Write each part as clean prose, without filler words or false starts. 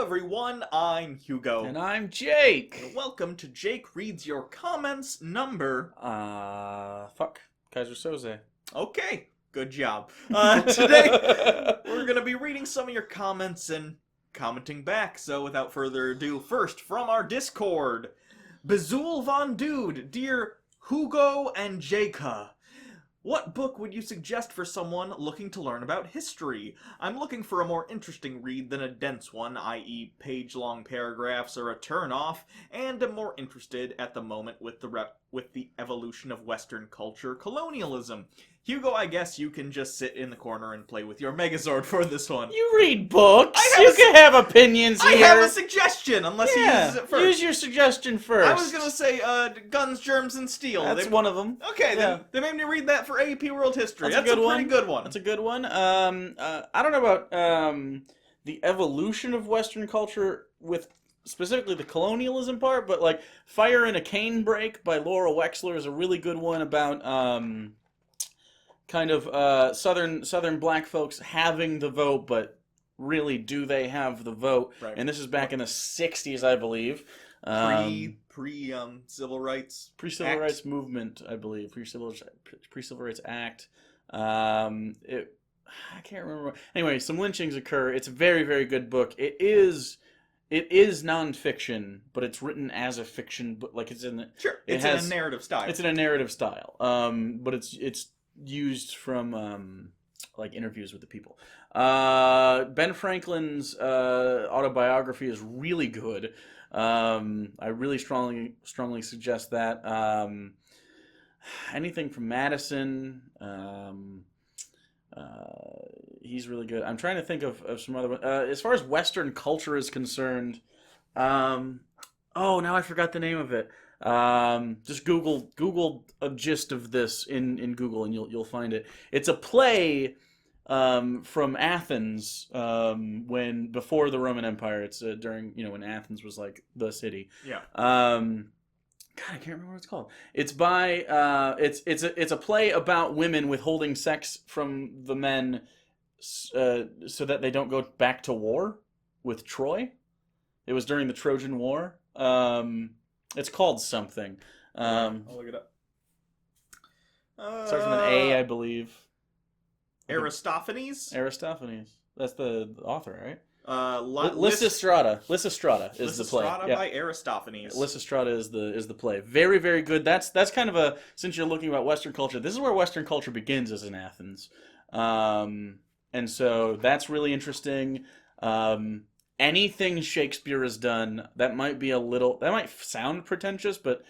everyone, I'm Hugo. And I'm Jake. And welcome to Jake Reads Your Comments number... Kaiser Soze. Okay, good job. Today, we're going to be reading some of your comments and commenting back. So without further ado, first from our Discord, Bezool Von Dude, dear Hugo and Jake. What book would you suggest for someone looking to learn about history? I'm looking for a more interesting read than a dense one, i.e. page-long paragraphs are a turn-off, and am more interested at the moment with the evolution of Western culture colonialism. Hugo, I guess you can just sit in the corner and play with your Megazord for this one. You read books. You can have opinions here. I have a suggestion, unless he uses it first. Use your suggestion first. I was gonna say, Guns, Germs, and Steel. That's one of them. Okay, then they made me read that for AP World History. That's a pretty good one. That's a good one. I don't know about the evolution of Western culture with specifically the colonialism part, but like Fire in a Cane Brake by Laura Wexler is a really good one about kind of southern black folks having the vote, but really do they have the vote? Right. And this is back in the 60s, I believe. Civil rights. Pre-civil rights movement, I believe. Pre-civil rights act. I can't remember. Anyway, some lynchings occur. It's a very, very good book. It is nonfiction, but it's written as a fiction book. Like it's in the It's in a narrative style. It's in a narrative style. But it's used from like interviews with the people. Ben Franklin's autobiography is really good. I really strongly suggest that. Anything from Madison, he's really good. I'm trying to think of some other ones. As far as Western culture is concerned, now I forgot the name of it. Just Google a gist of this in Google and you'll find it. It's a play from Athens before the Roman Empire. It's during when Athens was like the city. Yeah. God, I can't remember what it's called. It's by it's a play about women withholding sex from the men so that they don't go back to war with Troy. It was during the Trojan War. It's called something. I'll look it up. Starts with an A, I believe. Aristophanes? Aristophanes. That's the author, right? Lysistrata. Lysistrata is the play. Lysistrata by Aristophanes. Lysistrata is the play. Very, very good. That's kind of a, since you're looking about Western culture, this is where Western culture begins, is in Athens. And so that's really interesting. Anything Shakespeare has done, that might sound pretentious, but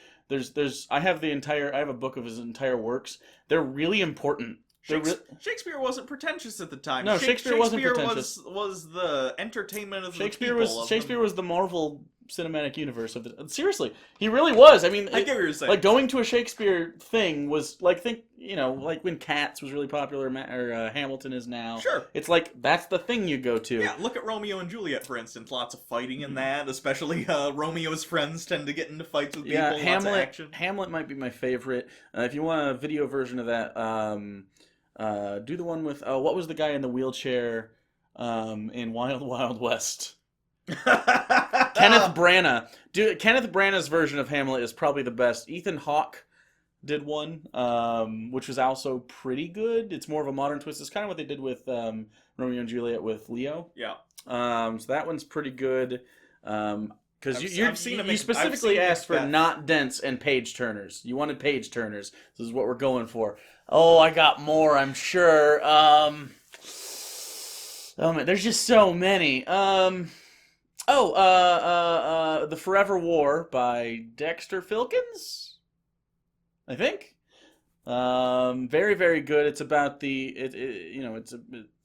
I have a book of his entire works. They're really important. Shakespeare wasn't pretentious at the time. No, Shakespeare wasn't pretentious. Was the entertainment of Shakespeare the people. Shakespeare was the Marvel Cinematic Universe of the. Seriously, he really was. I mean, I get what you're saying. Like going to a Shakespeare thing was like like when Cats was really popular or Hamilton is now. Sure, it's like that's the thing you go to. Yeah, look at Romeo and Juliet, for instance. Lots of fighting in that. Especially Romeo's friends tend to get into fights with people. Hamlet. Lots of action. Hamlet might be my favorite. If you want a video version of that, do the one with what was the guy in the wheelchair in Wild Wild West? Kenneth Branagh. Kenneth Branagh's version of Hamlet is probably the best. Ethan Hawke did one, which was also pretty good. It's more of a modern twist. It's kind of what they did with Romeo and Juliet with Leo. Yeah. So that one's pretty good. Because you specifically asked for not dense and page turners. You wanted page turners. This is what we're going for. Oh, I got more, I'm sure. Oh man, there's just so many. The Forever War by Dexter Filkins, I think. Very, very good. It's about it's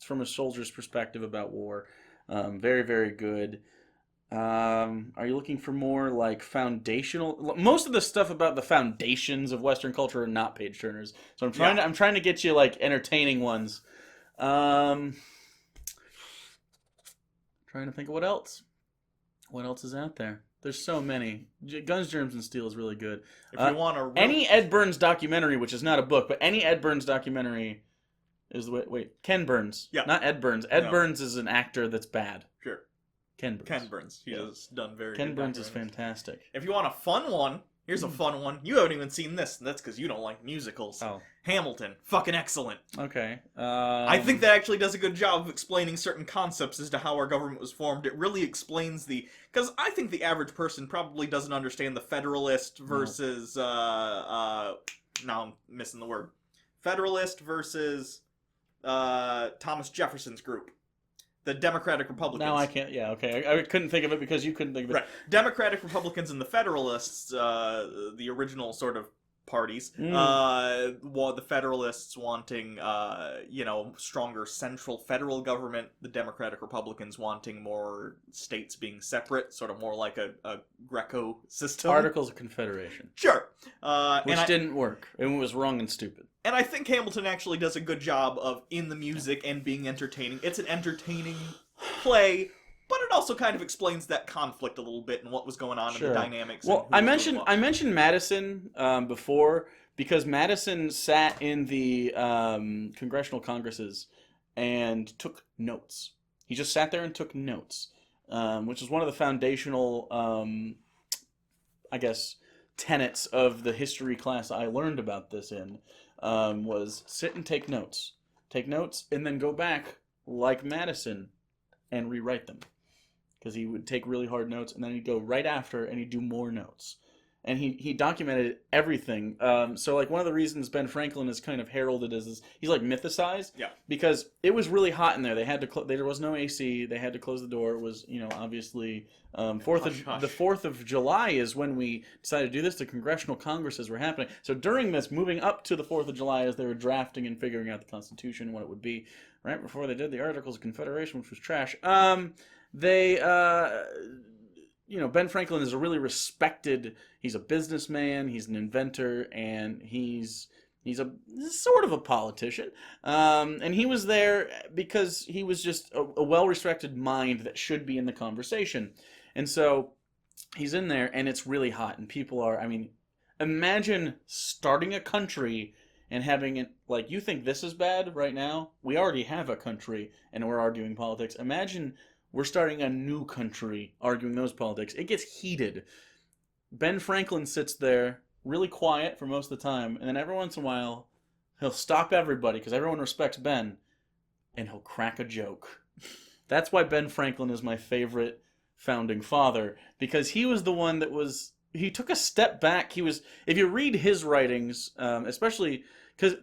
from a soldier's perspective about war. Very, very good. Are you looking for more like foundational? Most of the stuff about the foundations of Western culture are not page turners. So I'm trying to get you like entertaining ones. Trying to think of what else. What else is out there? There's so many. Guns, Germs, and Steel is really good. If you want any Ed Burns documentary, which is not a book, but any Ed Burns documentary is Ken Burns. Yeah. Not Ed Burns. Ed Burns is an actor that's bad. Sure. Ken Burns. Ken Burns. He has done very Ken good Burns is documentaries. fantastic. If you want a fun one, here's a fun one. You haven't even seen this, and that's because you don't like musicals. Oh. Hamilton. Fucking excellent. Okay. I think that actually does a good job of explaining certain concepts as to how our government was formed. It really explains because I think the average person probably doesn't understand the Federalist versus, now I'm missing the word. Federalist versus, Thomas Jefferson's group. The Democratic Republicans. Now I can't. Yeah, okay. I couldn't think of it because you couldn't think of it. Right. Democratic Republicans and the Federalists, the original sort of parties. The Federalists wanting, stronger central federal government. The Democratic Republicans wanting more states being separate, sort of more like a Greco system. Articles of Confederation. Sure. Which didn't work. It was wrong and stupid. And I think Hamilton actually does a good job of in the music and being entertaining. It's an entertaining play, but it also kind of explains that conflict a little bit and what was going on in the dynamics. Well, I mentioned Madison before because Madison sat in the congressional congresses and took notes. He just sat there and took notes, which is one of the foundational, tenets of the history class I learned about this in. Was sit and take notes, and then go back like Madison and rewrite them, because he would take really hard notes and then he'd go right after and he'd do more notes, and he documented everything. So like one of the reasons Ben Franklin is kind of heralded as this, he's like mythicized, because it was really hot in there. They had to there was no AC. They had to close the door. It was obviously the 4th of July is when we decided to do this. The congressional congresses were happening. So during this, moving up to the 4th of July, as they were drafting and figuring out the Constitution, what it would be, right before they did the Articles of Confederation, which was trash. Ben Franklin is a really respected. He's a businessman. He's an inventor, and he's a sort of a politician. And he was there because he was just a well-respected mind that should be in the conversation. And so he's in there, and it's really hot, and people are. I mean, imagine starting a country and having it like, you think this is bad right now? We already have a country, and we're arguing politics. Imagine we're starting a new country arguing those politics. It gets heated. Ben Franklin sits there really quiet for most of the time, and then every once in a while he'll stop everybody because everyone respects Ben, and he'll crack a joke. That's why Ben Franklin is my favorite founding father, because he was the one that he took a step back. If you read his writings, especially because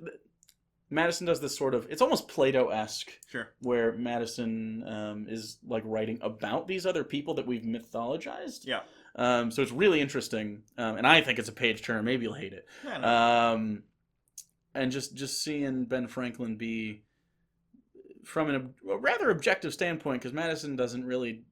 Madison does this sort of, it's almost Plato-esque, where Madison is like writing about these other people that we've mythologized. Yeah. So it's really interesting, and I think it's a page turner. Maybe you'll hate it. And just seeing Ben Franklin be from a rather objective standpoint, because Madison doesn't really.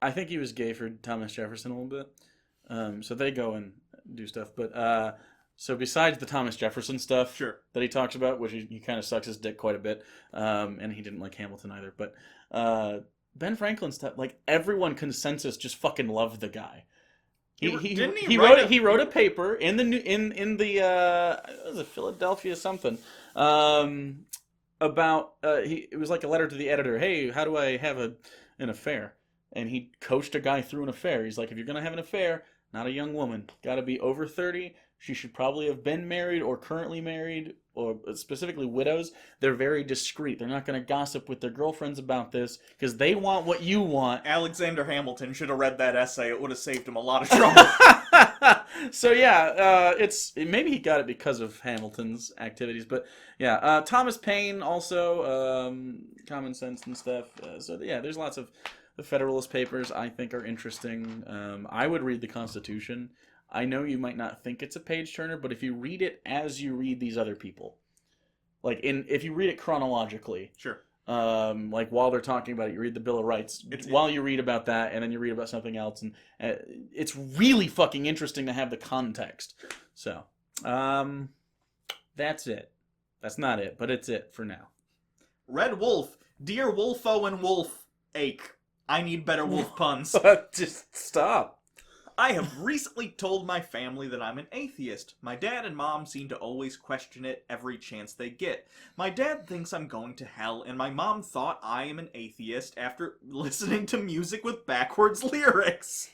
I think he was gay for Thomas Jefferson a little bit, so they go and do stuff. But so besides the Thomas Jefferson stuff that he talks about, which he kind of sucks his dick quite a bit, and he didn't like Hamilton either, but Ben Franklin stuff, like everyone consensus just fucking loved the guy. He wrote a paper in the was it Philadelphia something about it was like a letter to the editor. Hey, how do I have an affair? And he coached a guy through an affair. He's like, if you're gonna have an affair, not a young woman, got to be over 30. She should probably have been married or currently married, or specifically widows. They're very discreet. They're not going to gossip with their girlfriends about this because they want what you want. Alexander Hamilton should have read that essay. It would have saved him a lot of trouble. So yeah, maybe he got it because of Hamilton's activities, but yeah, Thomas Paine also, Common Sense and stuff. So yeah, there's lots of the Federalist Papers I think are interesting. I would read the Constitution. I know you might not think it's a page turner, but if you read it as you read these other people, if you read it chronologically, like while they're talking about it, you read the Bill of Rights while you read about that, and then you read about something else, and it's really fucking interesting to have the context. So, that's it. That's not it, but it's it for now. Red Wolf, dear Wolfo and Wolf ache. I need better wolf puns. Just stop. I have recently told my family that I'm an atheist. My dad and mom seem to always question it every chance they get. My dad thinks I'm going to hell, and my mom thought I am an atheist after listening to music with backwards lyrics.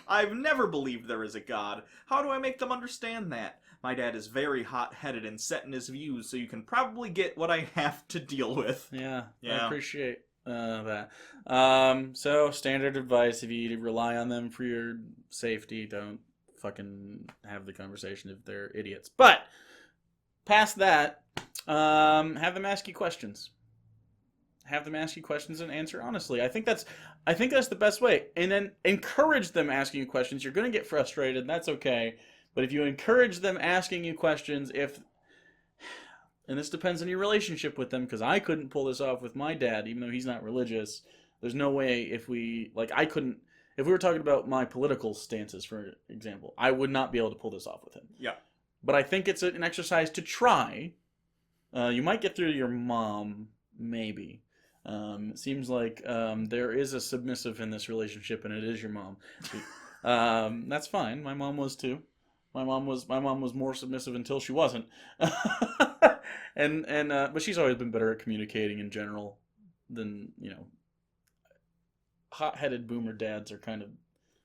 I've never believed there is a God. How do I make them understand that? My dad is very hot-headed and set in his views, so you can probably get what I have to deal with. Yeah. Yeah. I appreciate that. So standard advice: if you rely on them for your safety, don't fucking have the conversation if they're idiots. But past that, have them ask you questions. Have them ask you questions and answer honestly. I think that's the best way. And then encourage them asking you questions. You're going to get frustrated. That's okay. But if you encourage them asking you questions, and this depends on your relationship with them, because I couldn't pull this off with my dad, even though he's not religious. There's no way if we were talking about my political stances, for example, I would not be able to pull this off with him. Yeah. But I think it's an exercise to try. You might get through to your mom, maybe. It seems like there is a submissive in this relationship, and it is your mom. That's fine. My mom was too. My mom was more submissive until she wasn't. But she's always been better at communicating in general than, hot-headed boomer dads are kind of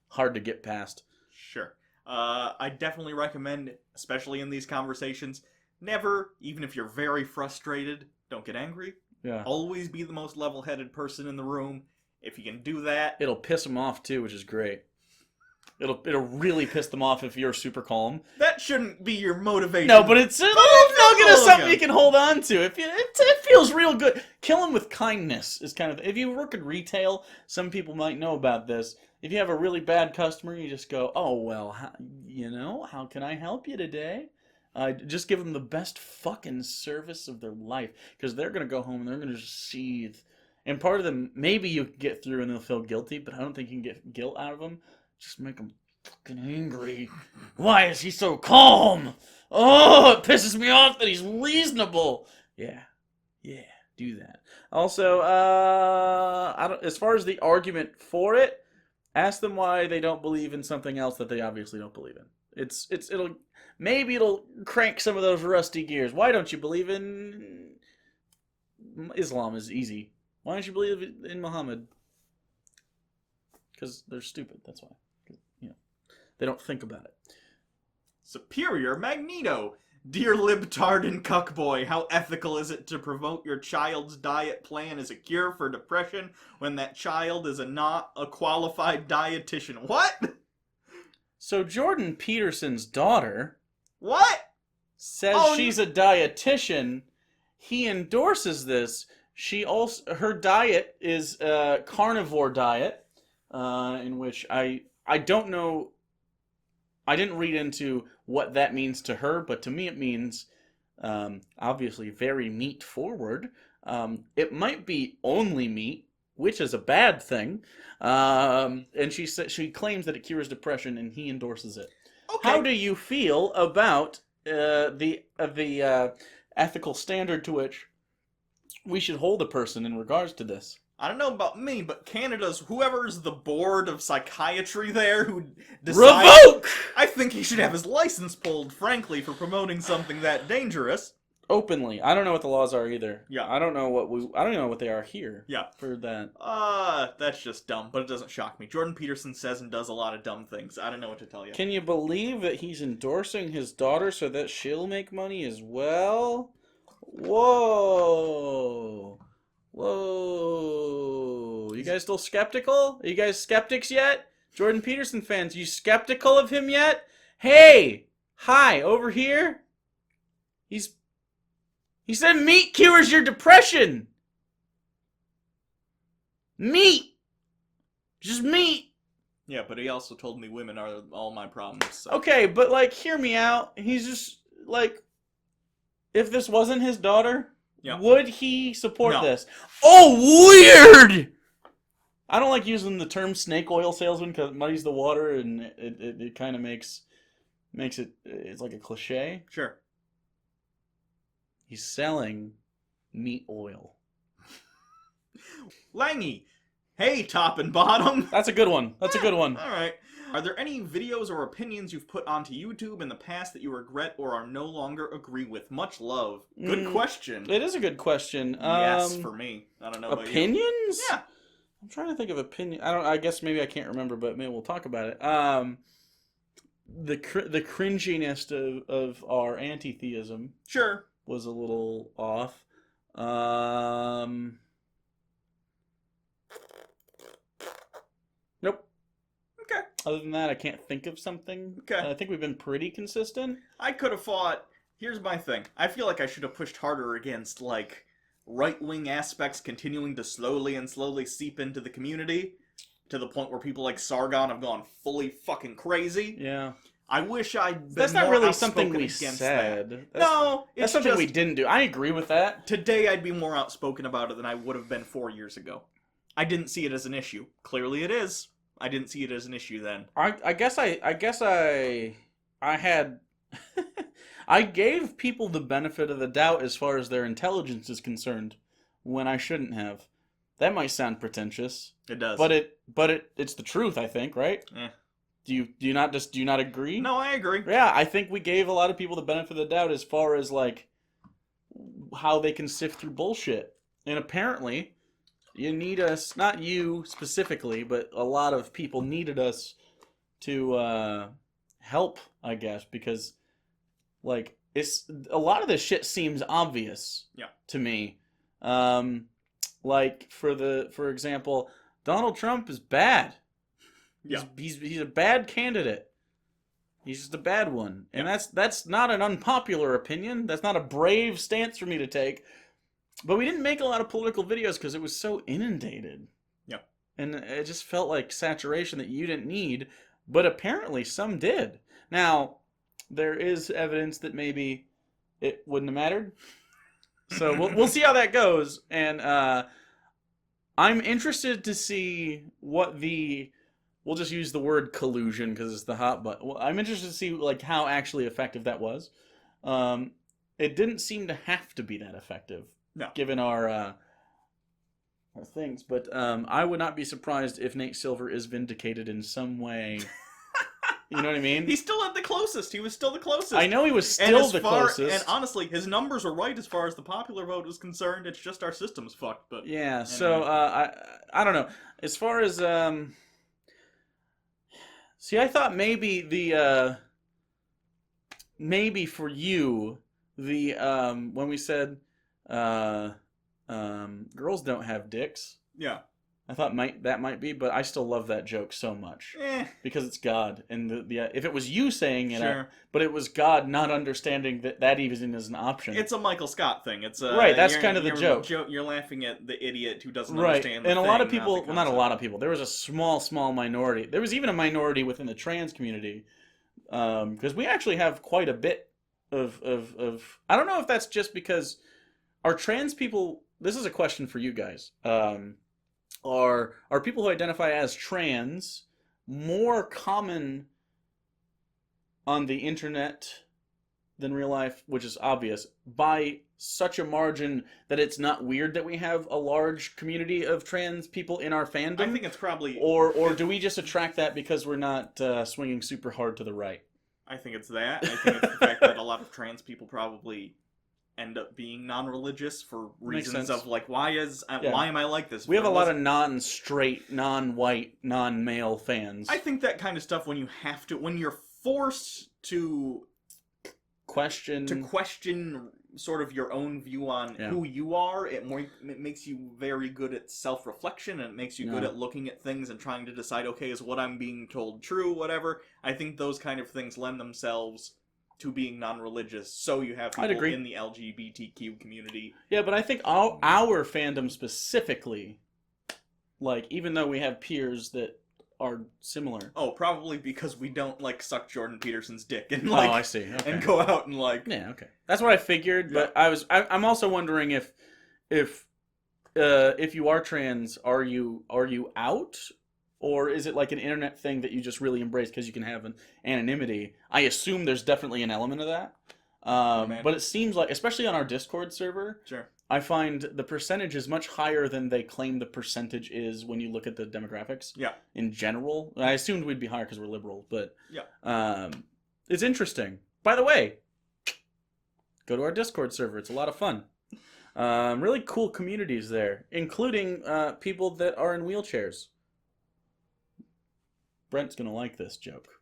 hard to get past. Sure. I definitely recommend, especially in these conversations, never, even if you're very frustrated, don't get angry. Yeah. Always be the most level-headed person in the room. If you can do that, It'll piss them off too, which is great. It'll really piss them off if you're super calm. that shouldn't be your motivation. No, but it's a little nugget of something you can hold on to. It feels real good. Kill them with kindness is kind of... If you work in retail, some people might know about this. If you have a really bad customer, you just go, oh, well, how can I help you today? Just give them the best fucking service of their life. Because they're going to go home and they're going to just seethe. And part of them, maybe you get through and they'll feel guilty, but I don't think you can get guilt out of them. Just make them fucking angry. Why is he so calm? Oh, it pisses me off that he's reasonable. Yeah, do that. Also, as far as the argument for it, ask them why they don't believe in something else that they obviously don't believe in. It'll crank some of those rusty gears. Why don't you believe in Islam? Is easy. Why don't you believe in Muhammad? Because they're stupid. That's why. They don't think about it. Superior Magneto. Dear libtard and cuckboy, how ethical is it to promote your child's diet plan as a cure for depression when that child is not a qualified dietitian? What? So Jordan Peterson's daughter... What? Says she's a dietitian. He endorses this. Her diet is a carnivore diet, in which I don't know... I didn't read into what that means to her, but to me it means, obviously, very meat forward. It might be only meat, which is a bad thing. And she claims that it cures depression, and he endorses it. Okay. How do you feel about the ethical standard to which we should hold a person in regards to this? I don't know about me, but Canada's whoever's the board of psychiatry there who decides... Revoke! I think he should have his license pulled, frankly, for promoting something that dangerous. Openly. I don't know what the laws are either. Yeah. I don't know what they are here. Yeah. For that. That's just dumb, but it doesn't shock me. Jordan Peterson says and does a lot of dumb things. I don't know what to tell you. Can you believe that he's endorsing his daughter so that she'll make money as well? Whoa. You guys still skeptical? Are you guys skeptics yet? Jordan Peterson fans, you skeptical of him yet? Hey! Hi, over here? He said meat cures your depression! Meat! Just meat! Yeah, but he also told me women are all my problems, so. Okay, but, hear me out. He's just, if this wasn't his daughter... Yeah. Would he support this? Oh, weird! I don't like using the term snake oil salesman because it muddies the water and it kind of makes it's like a cliche. Sure. He's selling meat oil. Langy. Hey, top and bottom. That's a good one. All right. Are there any videos or opinions you've put onto YouTube in the past that you regret or are no longer agree with? Much love. Good question. It is a good question. Yes, for me. I don't know about you. Opinions? Yeah. I'm trying to think of opinion. I guess maybe I can't remember, but maybe we'll talk about it. The cringiness of our anti-theism Sure. was a little off. Nope. Okay. Other than that, I can't think of something. Okay. I think we've been pretty consistent. I could have fought. Here's my thing. I feel like I should have pushed harder against, like, right-wing aspects continuing to slowly seep into the community to the point where people like Sargon have gone fully fucking crazy. Yeah. I wish I'd been That's not more really something outspoken we against said. that. No, that's it's something just, we didn't do. I agree with that. Today I'd be more outspoken about it than I would have been 4 years ago. I didn't see it as an issue. Clearly it is. I didn't see it as an issue then. I guess I had I gave people the benefit of the doubt as far as their intelligence is concerned when I shouldn't have. That might sound pretentious. It does. But it's the truth, I think, right? Eh. Do you not agree? No, I agree. Yeah, I think we gave a lot of people the benefit of the doubt as far as like how they can sift through bullshit. And apparently, you need us, not you specifically, but a lot of people needed us to help, I guess, because like it's a lot of this shit seems obvious to me. Like for example, Donald Trump is bad. Yeah. He's a bad candidate. He's just a bad one. And that's not an unpopular opinion. That's not a brave stance for me to take. But we didn't make a lot of political videos because it was so inundated. Yeah. And it just felt like saturation that you didn't need. But apparently some did. Now, there is evidence that maybe it wouldn't have mattered. So we'll see how that goes. And I'm interested to see what we'll just use the word collusion because it's the hot button. Well, I'm interested to see like how actually effective that was. It didn't seem to have to be that effective, given our things. But I would not be surprised if Nate Silver is vindicated in some way. You know what I mean? He still had the closest. He was still the closest. I know he was still the closest. And honestly, his numbers are right as far as the popular vote is concerned. It's just our system's fucked. But yeah. anyway. So I don't know. As far as see, I thought maybe maybe for you when we said girls don't have dicks. Yeah. I thought that might be, but I still love that joke so much because it's God, and if it was you saying it, sure. But it was God not understanding that even is an option. It's a Michael Scott thing. It's right. That's kind of the joke. You're laughing at the idiot who doesn't right. understand. And a lot of people, well, not a lot of people. There was a small minority. There was even a minority within the trans community, because we actually have quite a bit of. I don't know if that's just because our trans people. This is a question for you guys. Are people who identify as trans more common on the internet than real life, which is obvious, by such a margin that it's not weird that we have a large community of trans people in our fandom? I think it's probably... Or do we just attract that because we're not swinging super hard to the right? I think it's that. I think it's the fact that a lot of trans people probably end up being non-religious for reasons of like, why am I like this? We have a lot of non-straight, non-white, non-male fans. I think that kind of stuff when you're forced to question sort of your own view on who you are, it makes you very good at self-reflection, and it makes you good at looking at things and trying to decide, okay, is what I'm being told true, whatever. I think those kind of things lend themselves to being non-religious, so you have people in the LGBTQ community. Yeah, but I think our fandom specifically, like, even though we have peers that are similar. Oh, probably because we don't, like, suck Jordan Peterson's dick and, like... Oh, I see. Okay. And go out and, like... Yeah, okay. That's what I figured, but I'm also wondering if you are trans, are you out? Or is it like an internet thing that you just really embrace because you can have an anonymity? I assume there's definitely an element of that. But it seems like, especially on our Discord server, I find the percentage is much higher than they claim the percentage is when you look at the demographics. Yeah. In general, I assumed we'd be higher because we're liberal, but yeah, it's interesting. By the way, go to our Discord server. It's a lot of fun. Really cool communities there, including people that are in wheelchairs. Brent's gonna like this joke.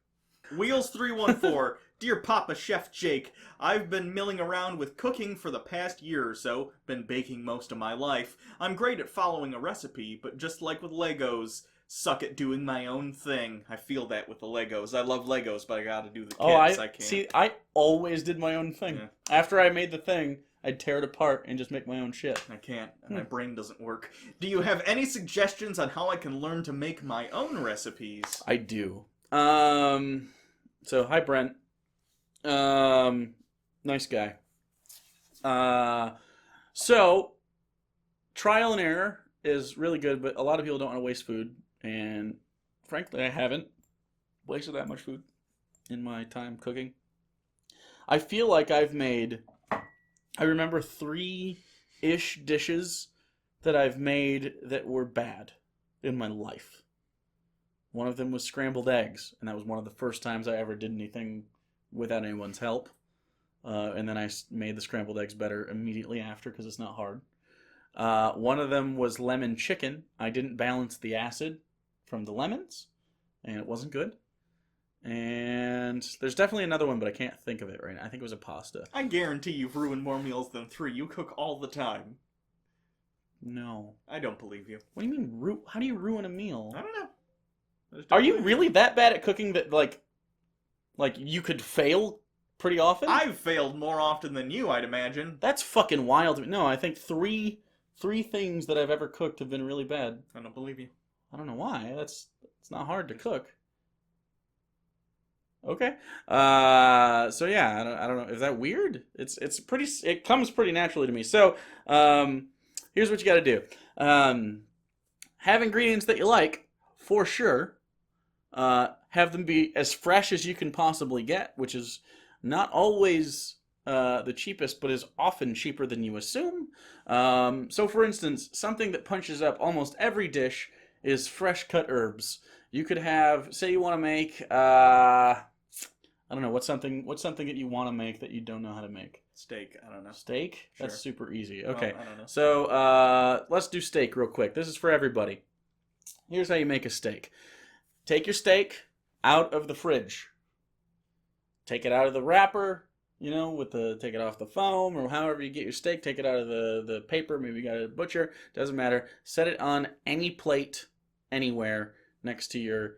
Wheels314, Dear Papa Chef Jake, I've been milling around with cooking for the past year or so, been baking most of my life. I'm great at following a recipe, but just like with Legos, suck at doing my own thing. I feel that with the Legos. I love Legos, but I gotta do the kits. I can't. See, I always did my own thing. Yeah. After I made the thing, I'd tear it apart and just make my own shit. I can't, and my brain doesn't work. Do you have any suggestions on how I can learn to make my own recipes? I do. So, hi, Brent. Nice guy. So, trial and error is really good, but a lot of people don't want to waste food. And frankly, I haven't wasted that much food in my time cooking. I feel like I've made, I remember 3-ish dishes that I've made that were bad in my life. One of them was scrambled eggs, and that was one of the first times I ever did anything without anyone's help. And then I made the scrambled eggs better immediately after because it's not hard. One of them was lemon chicken. I didn't balance the acid from the lemons, and it wasn't good. And there's definitely another one, but I can't think of it right now. I think it was a pasta. I guarantee you've ruined more meals than 3. You cook all the time. No. I don't believe you. What do you mean, how do you ruin a meal? I don't know. Are you really that bad at cooking that, like you could fail pretty often? I've failed more often than you, I'd imagine. That's fucking wild. No, I think three things that I've ever cooked have been really bad. I don't believe you. I don't know why. It's not hard to cook. Okay. So yeah, I don't know. Is that weird? It comes pretty naturally to me. So, here's what you got to do. Have ingredients that you like, for sure. Have them be as fresh as you can possibly get, which is not always the cheapest, but is often cheaper than you assume. So, for instance, something that punches up almost every dish is fresh cut herbs. You could have, say, you want to make, I don't know, what's something that you want to make that you don't know how to make? Steak. I don't know. Steak? Sure. That's super easy. Okay. Well, I don't know. So, let's do steak real quick. This is for everybody. Here's how you make a steak. Take your steak out of the fridge. Take it out of the wrapper, take it off the foam, or however you get your steak. Take it out of the paper. Maybe you got a butcher. Doesn't matter. Set it on any plate, anywhere, next to your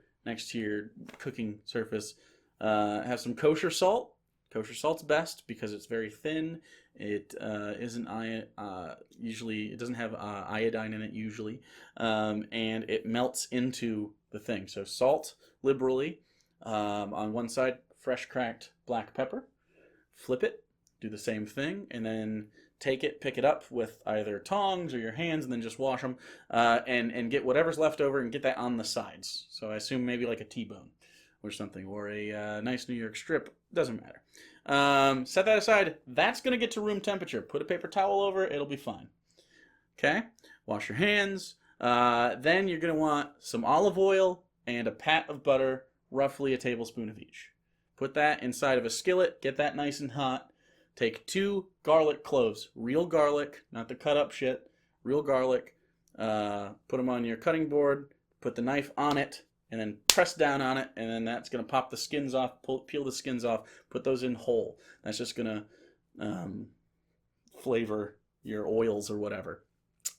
cooking surface. Have some kosher salt. Kosher salt's best because it's very thin. It isn't usually, it doesn't have iodine in it usually, and it melts into the thing. So salt liberally. On one side, fresh cracked black pepper. Flip it, do the same thing, and then take it, pick it up with either tongs or your hands, and then just wash them, and get whatever's left over and get that on the sides. So I assume maybe like a T-bone or something, or a nice New York strip. Doesn't matter. Set that aside. That's going to get to room temperature. Put a paper towel over it. It'll be fine. Okay? Wash your hands. Then you're going to want some olive oil and a pat of butter, roughly a tablespoon of each. Put that inside of a skillet. Get that nice and hot. Take 2 garlic cloves. Real garlic, not the cut up shit. Real garlic. Put them on your cutting board. Put the knife on it. And then press down on it, and then that's going to pop the skins off, peel the skins off, put those in whole. That's just going to flavor your oils or whatever.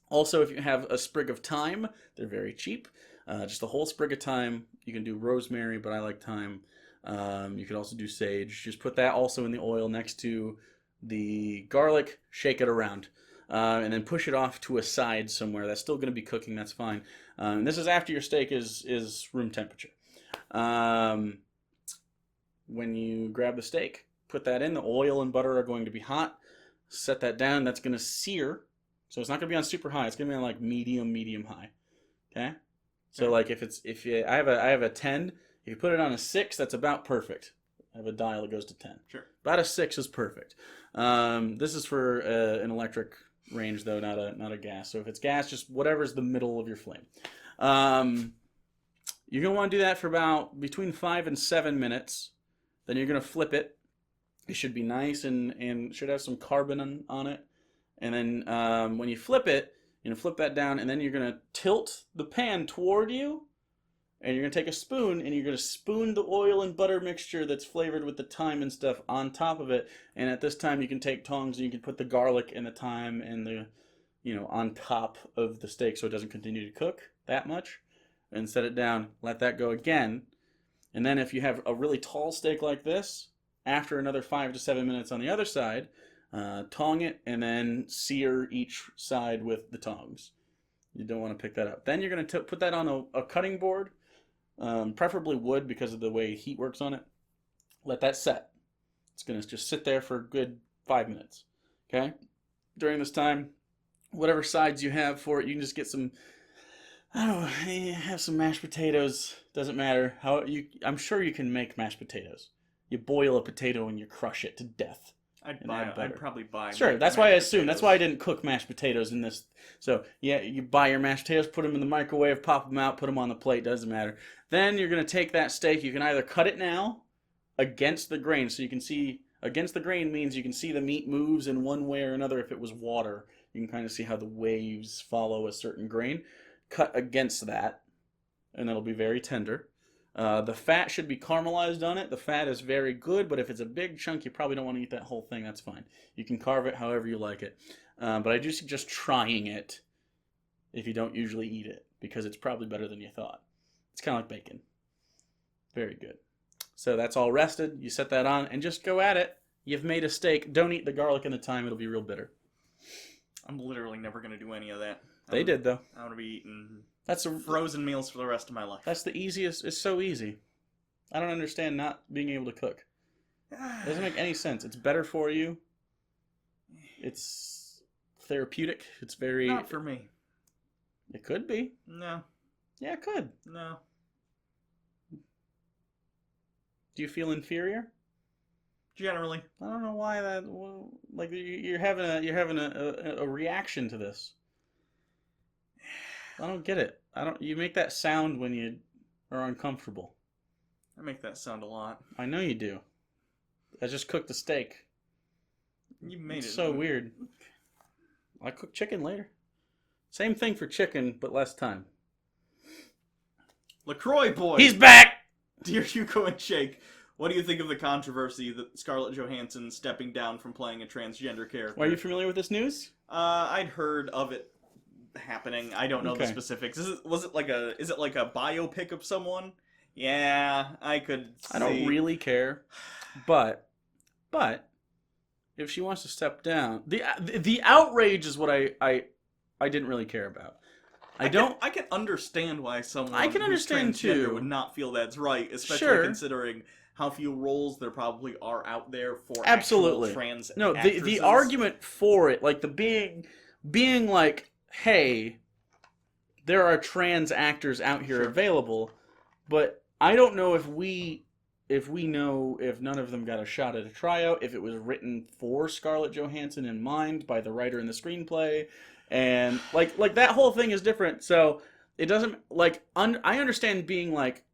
Also, if you have a sprig of thyme, they're very cheap. Just a whole sprig of thyme. You can do rosemary, but I like thyme. You could also do sage. Just put that also in the oil next to the garlic. Shake it around. And then push it off to a side somewhere. That's still going to be cooking. That's fine. And this is after your steak is room temperature. When you grab the steak, put that in. The oil and butter are going to be hot. Set that down. That's going to sear. So it's not going to be on super high. It's going to be on like medium high. Okay. So like I have a 10. If you put it on a 6, that's about perfect. I have a dial that goes to 10. Sure. About a 6 is perfect. This is for an electric range though, not a gas. So if it's gas, just whatever's the middle of your flame. You're gonna want to do that for about between 5 and 7 minutes. Then you're gonna flip it. It should be nice and should have some carbon on it. And then when you flip it, you're gonna flip that down, and then you're gonna tilt the pan toward you. And you're going to take a spoon, and you're going to spoon the oil and butter mixture that's flavored with the thyme and stuff on top of it. And at this time, you can take tongs, and you can put the garlic and the thyme and the, on top of the steak so it doesn't continue to cook that much. And set it down, let that go again. And then if you have a really tall steak like this, after another 5 to 7 minutes on the other side, tong it, and then sear each side with the tongs. You don't want to pick that up. Then you're going to put that on a cutting board. Preferably wood because of the way heat works on it. Let that set. It's going to just sit there for a good 5 minutes. Okay? During this time, whatever sides you have for it, you can just get some, I don't know, have some mashed potatoes. Doesn't matter. I'm sure you can make mashed potatoes. You boil a potato and you crush it to death. I'd probably buy. Sure, that's why I assume. That's why I didn't cook mashed potatoes in this. So, yeah, you buy your mashed potatoes, put them in the microwave, pop them out, put them on the plate, doesn't matter. Then you're going to take that steak. You can either cut it now against the grain. So you can see, against the grain means you can see the meat moves in one way or another. If it was water, you can kind of see how the waves follow a certain grain. Cut against that, and it'll be very tender. The fat should be caramelized on it. The fat is very good, but if it's a big chunk, you probably don't want to eat that whole thing. That's fine. You can carve it however you like it. But I do suggest trying it if you don't usually eat it, because it's probably better than you thought. It's kind of like bacon. Very good. So that's all rested. You set that on and just go at it. You've made a steak. Don't eat the garlic and the thyme. It'll be real bitter. I'm literally never going to do any of that. They did, though. I'm going to be eating That's frozen meals for the rest of my life. That's the easiest. It's so easy. I don't understand not being able to cook. It doesn't make any sense. It's better for you. It's therapeutic. It's very... Not for me. It could be. No. Yeah, it could. No. Do you feel inferior? Generally. I don't know why that... Well, like, you're having a reaction to this. I don't get it. You make that sound when you are uncomfortable. I make that sound a lot. I know you do. I just cooked a steak. You made It's it. so weird. I cook chicken later. Same thing for chicken, but less time. LaCroix boy! He's back! Dear Hugo and Jake, what do you think of the controversy that Scarlett Johansson stepping down from playing a transgender character? Are you familiar with this news? I'd heard of it happening. I don't know the Okay. specifics. Is it like a biopic of someone? Yeah, I could see. I don't really care, but if she wants to step down, the outrage is what I didn't really care about. I can understand why someone I can who's understand, transgender too. would not feel that's right, especially Sure. considering how few roles there probably are out there for Absolutely. actual trans No, actresses. the argument for it, like the being like, hey, there are trans actors out here Sure. available, but I don't know if we know if none of them got a shot at a tryout, if it was written for Scarlett Johansson in mind by the writer in the screenplay, and like that whole thing is different. So it doesn't I understand being like,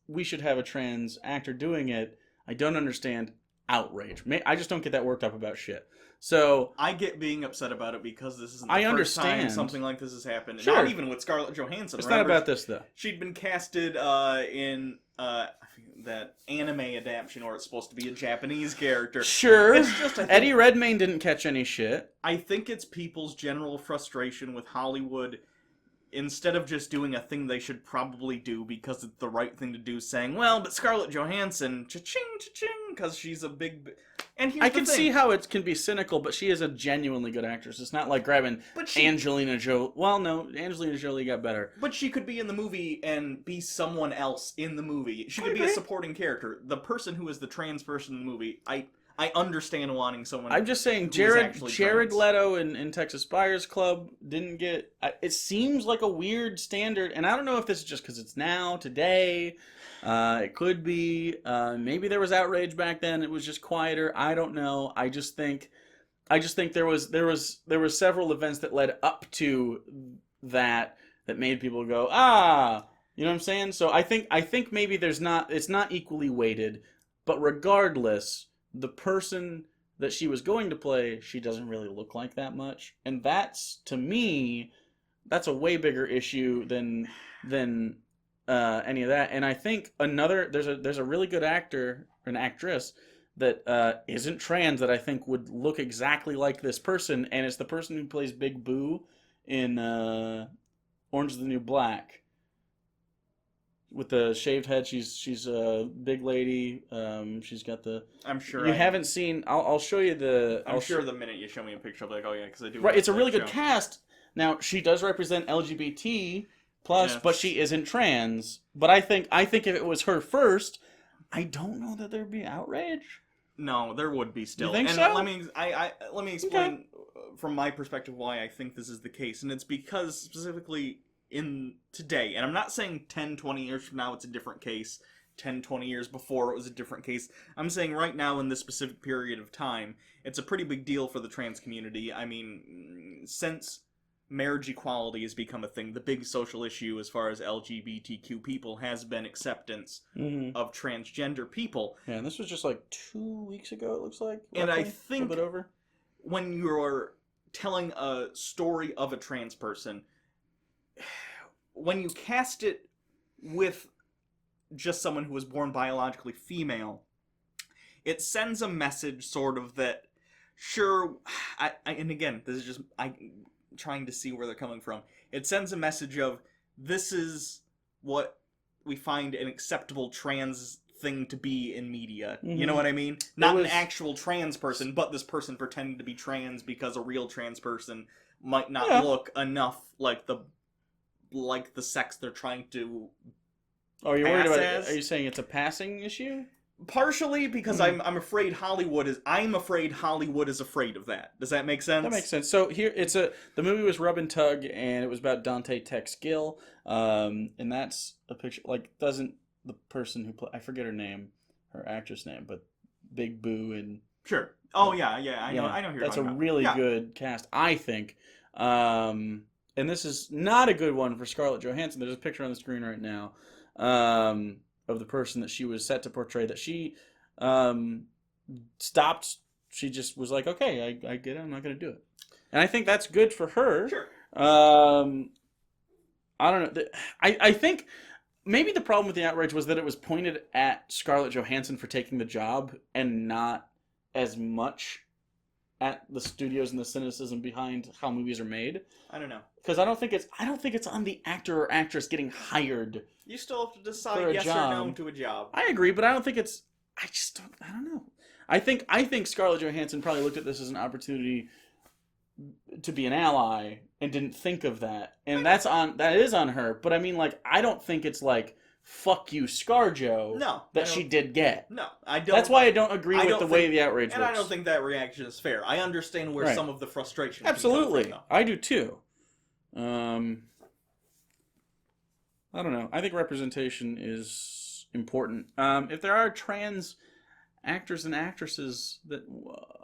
we should have a trans actor doing it. I don't understand outrage. I just don't get that worked up about shit. So I get being upset about it because this isn't the I first understand. time something like this has happened. Sure. Not even with Scarlett Johansson. it's Remember, not about this though. She'd been casted in I think that anime adaptation, or it's supposed to be a Japanese character. Sure. It's just, I think, Eddie Redmayne didn't catch any shit. I think it's people's general frustration with Hollywood. Instead of just doing a thing they should probably do because it's the right thing to do, saying, well, but Scarlett Johansson, cha-ching, cha-ching, because she's a big... And here's I the can thing. see how it can be cynical, but she is a genuinely good actress. It's not like grabbing Angelina Jolie. Well, no, Angelina Jolie got better. But she could be in the movie and be someone else in the movie. She could be a agree. supporting character. The person who is the trans person in the movie, I understand wanting someone. I'm just saying, who is Jared actually trans. Leto in Texas Buyers Club didn't get... It seems like a weird standard, and I don't know if this is just because it's now, today. It could be. Maybe there was outrage back then. It was just quieter. I don't know. I just think I just think there were several events that led up to that made people go, ah, you know what I'm saying? So I think maybe it's not equally weighted, but regardless, the person that she was going to play, she doesn't really look like that much, and that's, to me, that's a way bigger issue than any of that. And I think there's a really good actor, an actress that isn't trans, that I think would look exactly like this person, and it's the person who plays Big Boo in Orange is the New Black. With the shaved head, she's a big lady. She's got the. I'm sure you haven't seen. I'll show you the. I'm sure the minute you show me a picture, I'll be like, oh yeah, because I do. Right, it's a really good show. cast. Now she does represent LGBT plus, Yes. but she isn't trans. But I think if it was her first, I don't know that there'd be outrage. No, there would be still. You think and so? let me explain from my perspective why I think this is the case, and it's because specifically in today, and I'm not saying 10, 20 years from now it's a different case, 10, 20 years before it was a different case. I'm saying right now in this specific period of time, it's a pretty big deal for the trans community. I mean, since marriage equality has become a thing, the big social issue as far as LGBTQ people has been acceptance of transgender people. Yeah, and this was just like 2 weeks ago, it looks like. And I roughly, think a little bit over. When you're telling a story of a trans person, when you cast it with just someone who was born biologically female, it sends a message sort of that, sure, and again, this is just trying to see where they're coming from. It sends a message of, this is what we find an acceptable trans thing to be in media. You know what I mean? Not an actual trans person, but this person pretending to be trans because a real trans person might not look enough like the sex they're trying to. Oh, you're worried about as. Are you saying it's a passing issue? Partially because I'm afraid Hollywood is afraid of that. Does that make sense? That makes sense. So here the movie was Rub and Tug, and it was about Dante Tex Gill, and that's a picture. Like, doesn't the person who I forget her name, her actress name, but Big Boo and sure. Oh yeah, I know who you're that's talking a about. really good cast, I think. And this is not a good one for Scarlett Johansson. There's a picture on the screen right now. Of the person that she was set to portray, that she stopped. She just was like, okay, I get it, I'm not going to do it. And I think that's good for her. Sure. I don't know. I think maybe the problem with the outrage was that it was pointed at Scarlett Johansson for taking the job and not as much at the studios and the cynicism behind how movies are made. I don't know. Because I don't think it's on the actor or actress getting hired. You still have to decide yes or no to a job. I agree, but I don't think it's. I don't know. I think Scarlett Johansson probably looked at this as an opportunity to be an ally and didn't think of that, and that is on her. But I mean, like, I don't think it's like, fuck you, ScarJo. No, that she did get. No, I don't. That's why I don't agree with the way the outrage and works. I don't think that reaction is fair. I understand where some of the frustration. Absolutely, can come from, I do too. I don't know. I think representation is important. If there are trans actors and actresses that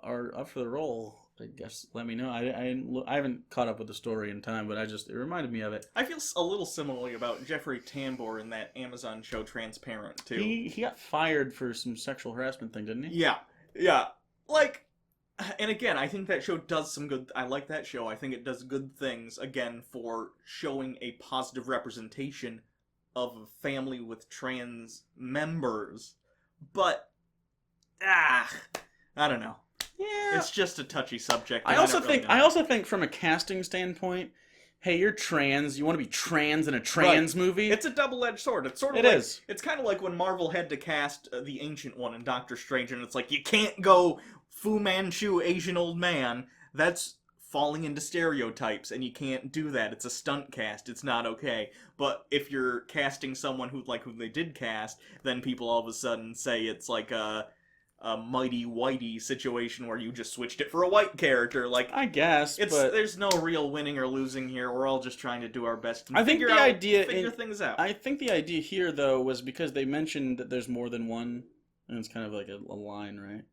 are up for the role, I guess let me know. I haven't caught up with the story in time, but it reminded me of it. I feel a little similarly about Jeffrey Tambor in that Amazon show Transparent too. He got fired for some sexual harassment thing, didn't he? Yeah. Like, and again, I think that show does some good. I like that show. I think it does good things again for showing a positive representation of a family with trans members. But I don't know. Yeah, it's just a touchy subject. I also think from a casting standpoint, hey, you're trans. You want to be trans in a trans movie? It's a double-edged sword. It's sort of It's kind of like when Marvel had to cast the Ancient One in Doctor Strange, and it's like, you can't go Fu Manchu Asian old man. That's falling into stereotypes, and you can't do that. It's a stunt cast. It's not okay. But if you're casting someone who they did cast, then people all of a sudden say it's like a Mighty Whitey situation where you just switched it for a white character. Like, I guess, but there's no real winning or losing here. We're all just trying to do our best and figure things out. I think the idea here, though, was because they mentioned that there's more than one, and it's kind of like a line, right?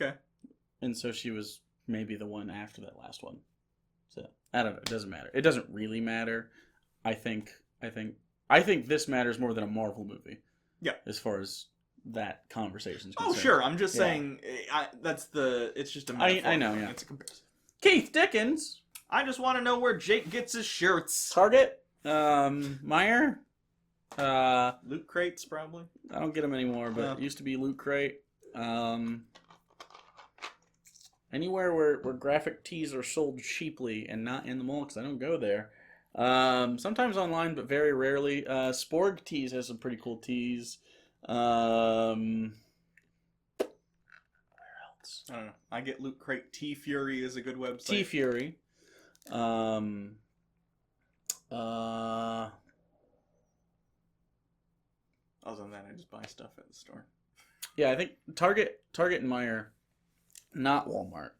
Okay. And so she was maybe the one after that last one. So I don't know. It doesn't matter. It doesn't really matter. I think this matters more than a Marvel movie. Yeah. As far as that conversation's concerned. Oh, sure. I'm just saying it's just a metaphor. I know, yeah. It's a comparison. Keith Dickens. I just want to know where Jake gets his shirts. Target. Meyer. Loot crates, probably. I don't get them anymore, but it used to be Loot Crate. Anywhere where graphic tees are sold cheaply and not in the mall, because I don't go there. Sometimes online, but very rarely. Sporg Tees has some pretty cool tees. Where else? I don't know. I get Loot Crate. T Fury is a good website. T Fury. Other than that, I just buy stuff at the store. Yeah, I think Target and Meijer, not Walmart.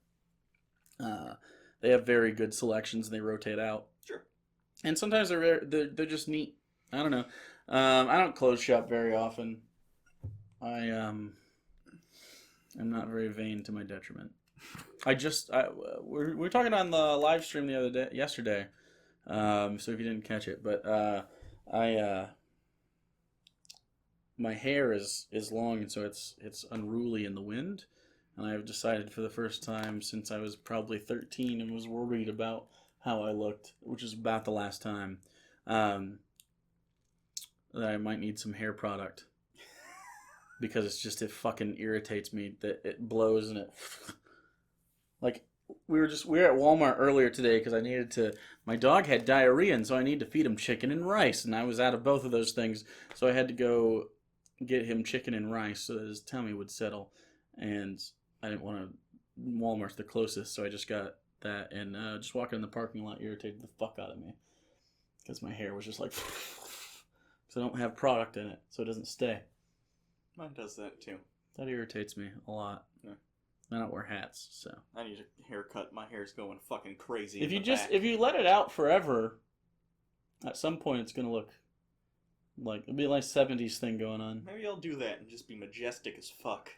They have very good selections and they rotate out. Sure. And sometimes they're just neat. I don't know. I don't clothes shop very often. I'm not very vain to my detriment. We're talking on the live stream yesterday. So if you didn't catch it, but my hair is long, and so it's unruly in the wind, and I've decided for the first time since I was probably 13 and was worried about how I looked, which is about the last time, that I might need some hair product. Because it fucking irritates me that it blows and it like we were at Walmart earlier today because my dog had diarrhea, and so I need to feed him chicken and rice, and I was out of both of those things, so I had to go get him chicken and rice so that his tummy would settle, and I didn't want to. Walmart's the closest, so I just got that, and just walking in the parking lot irritated the fuck out of me because my hair was just like because I don't have product in it, so it doesn't stay. Mine does that too. That irritates me a lot. Yeah. I don't wear hats, so. I need a haircut. My hair's going fucking crazy. If you let it out forever, at some point it's gonna look like it'll be a nice 70s thing going on. Maybe I'll do that and just be majestic as fuck.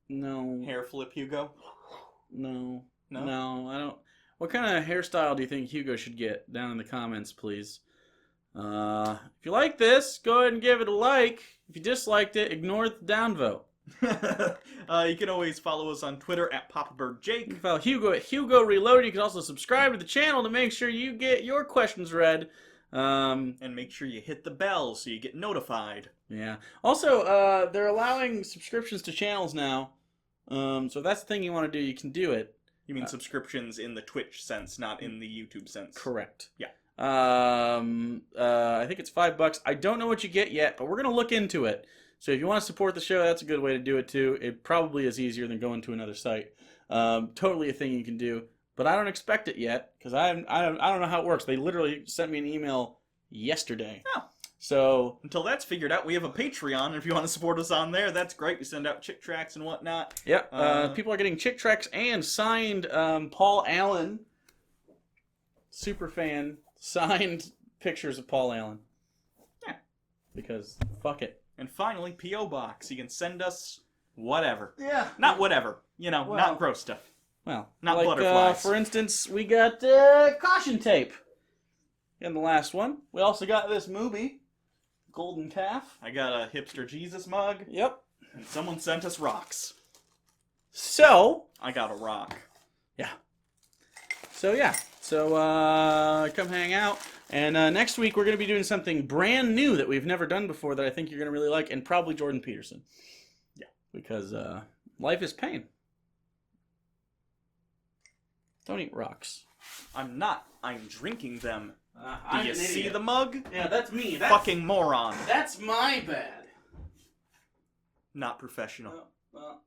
No. Hair flip, Hugo? No. No? No, I don't. What kind of hairstyle do you think Hugo should get? Down in the comments, please. If you like this, go ahead and give it a like. If you disliked it, ignore the downvote. You can always follow us on Twitter at PapaBirdJake. You can follow Hugo at Hugo Reloaded. You can also subscribe to the channel to make sure you get your questions read. And make sure you hit the bell so you get notified. Yeah. Also, they're allowing subscriptions to channels now. So if that's the thing you want to do, you can do it. You mean subscriptions in the Twitch sense, not in the YouTube sense? Correct. Yeah. I think it's $5. I don't know what you get yet, but we're gonna look into it. So if you want to support the show, that's a good way to do it too. It probably is easier than going to another site. Totally a thing you can do, but I don't expect it yet because I don't know how it works. They literally sent me an email yesterday. Oh. So until that's figured out, we have a Patreon. And if you want to support us on there, that's great. We send out chick tracks and whatnot. Yeah. People are getting chick tracks and signed Paul Allen. Super fan. Signed pictures of Paul Allen. Yeah. Because fuck it. And finally, P.O. Box. You can send us whatever. Yeah. Not whatever. Not gross stuff. Well, not butterflies. For instance, we got caution tape in the last one. We also got this movie, Golden Calf. I got a Hipster Jesus mug. Yep. And someone sent us rocks. So. I got a rock. Yeah. So, yeah. So, come hang out. And next week, we're going to be doing something brand new that we've never done before that I think you're going to really like, and probably Jordan Peterson. Yeah. Because life is pain. Don't eat rocks. I'm not. I'm drinking them. Do I'm you an see idiot. the mug? Yeah, that's me. Fucking moron. That's my bad. Not professional. Well,